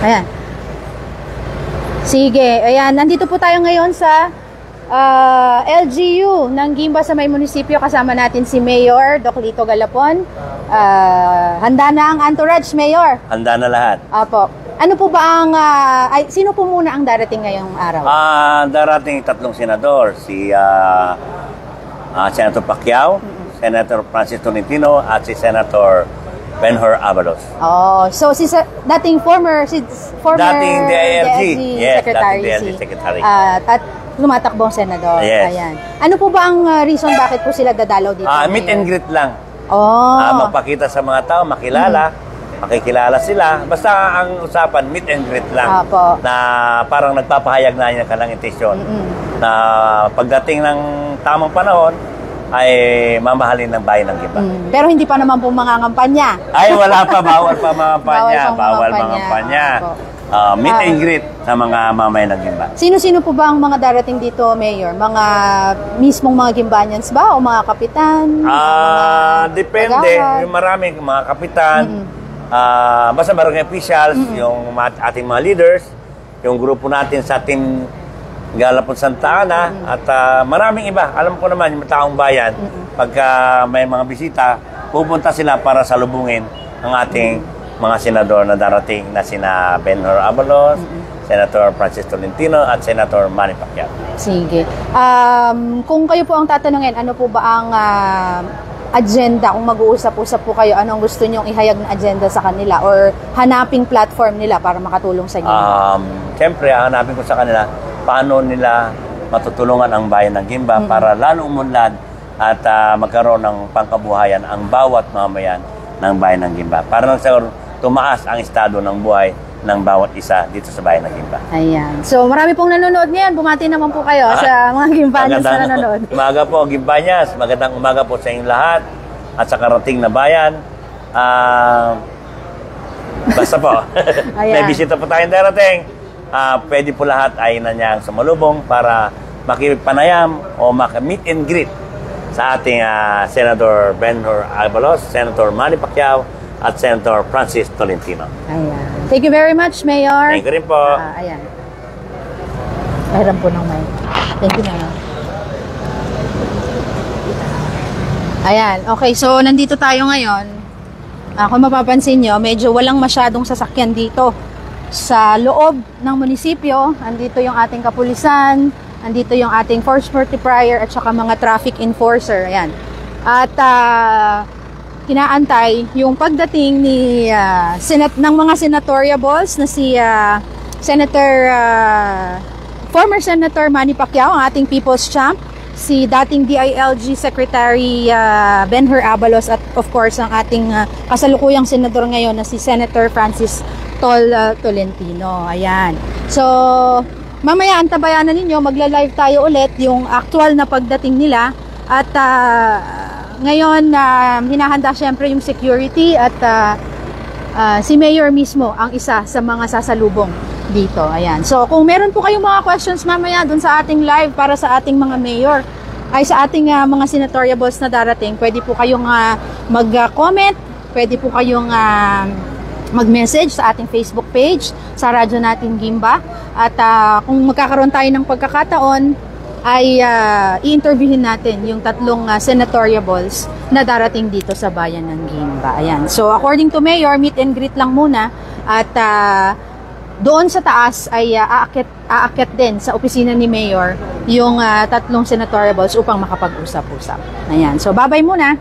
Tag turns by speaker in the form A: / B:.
A: Ayan. Sige, ayan, nandito po tayo ngayon sa LGU ng Guimba sa may munisipyo. Kasama natin si Mayor Doc Lito Galapon. Handa na ang entourage, Mayor?
B: Handa na lahat.
A: Apo. Ano po ba ang, sino po muna ang darating ngayong araw?
B: Darating 3 senador, si Senator Pacquiao, Senator Francis Tolentino, at si Senator Benhur Abalos.
A: Oh, so si dating former
B: dating DILG, yes,
A: secretary,
B: dating DILG secretary.
A: At tumatakbong senador.
B: Yes.
A: Ayan. Ano po ba ang reason bakit po sila dadalaw dito?
B: Meet and greet lang.
A: Oh.
B: Magpakita sa mga tao, makilala, makikilala sila. Basta ang usapan, meet and greet lang.
A: Apo.
B: Na parang nagpapahayag na niya kanilang intensyon. Na pagdating ng tamang panahon, ay mamahalin ng bayan ng Guimba.
A: Pero hindi pa naman po mangangampanya.
B: Ay, wala pa. Bawal pa mangampanya. Bawal mangampanya. Meet and greet sa mga mamayan ng Guimba.
A: Sino-sino po ba ang mga darating dito, Mayor? Mga mismong mga Gimbanians ba? O mga kapitan?
B: Depende. Yung maraming mga kapitan, basta barangay officials, yung ating mga leaders, yung grupo natin sa Team Galapon Santa Ana, at maraming iba. Alam ko naman, yung taong bayan, pagka may mga bisita, pupunta sila para salubungin ang ating mga senador na darating na sina Benhur Abalos, Senator Francis Tolentino, at Senator Manny Pacquiao.
A: Sige. Kung kayo po ang tatanungin, ano po ba ang agenda? Kung mag-uusap-usap po kayo, anong gusto nyong ihayag na agenda sa kanila or hanaping platform nila para makatulong sa inyo?
B: Siyempre, hanapin ko sa kanila paano nila matutulungan ang bayan ng Guimba para lalo umunlad at magkaroon ng pangkabuhayan ang bawat mamayan ng bayan ng Guimba. Para nang tumaas ang estado ng buhay ng bawat isa dito sa bayan ng Guimba.
A: Ayan. So, marami pong nanonood ngayon. Bumati naman po kayo sa mga Gimbanians na nanonood.
B: Umaga po, Gimbanians. Magandang umaga po sa inyong lahat at sa karating na bayan. Basta po, may bisita po tayong darating. Pwede po lahat ay nanyang sumalubong para makipagpanayam o meet and greet sa ating Senator Benhur Abalos, Senator Manny Pacquiao, at Senator Francis Tolentino.
A: Ayan. Thank you very much, Mayor.
B: Thank you rin po.
A: Ayan. Mayroon po ng mic. Thank you, Mayor. Ayan. Okay, so nandito tayo ngayon. Kung mapapansin nyo, medyo walang masyadong sasakyan dito. Sa loob ng munisipyo, andito yung ating kapulisan, andito yung ating force multiplier at saka mga traffic enforcer. Ayan. At kinaantay yung pagdating ni ng mga senatoriables na si former Senator Manny Pacquiao, ang ating People's Champ, si dating DILG Secretary Benhur Abalos, at of course ang ating kasalukuyang senador ngayon na si Senator Francis Tolentino. Ayan. So, mamaya antabayanan ninyo, magla-live tayo ulit yung actual na pagdating nila. At ngayon, hinahanda syempre yung security at si Mayor mismo ang isa sa mga sasalubong dito. Ayan. So, kung meron po kayong mga questions mamaya dun sa ating live para sa ating mga mayor, ay sa ating mga senatoriables na darating, pwede po kayong mag-comment, pwede po kayong mag-message sa ating Facebook page, sa radyo natin Guimba. At kung magkakaroon tayo ng pagkakataon, ay i-interviewin natin yung 3 senatoriables na darating dito sa bayan ng Guimba. Ayan. So, according to Mayor, meet and greet lang muna. At doon sa taas ay aakyat din sa opisina ni Mayor yung 3 senatoriables upang makapag-usap-usap. Ayan. So, bye-bye muna.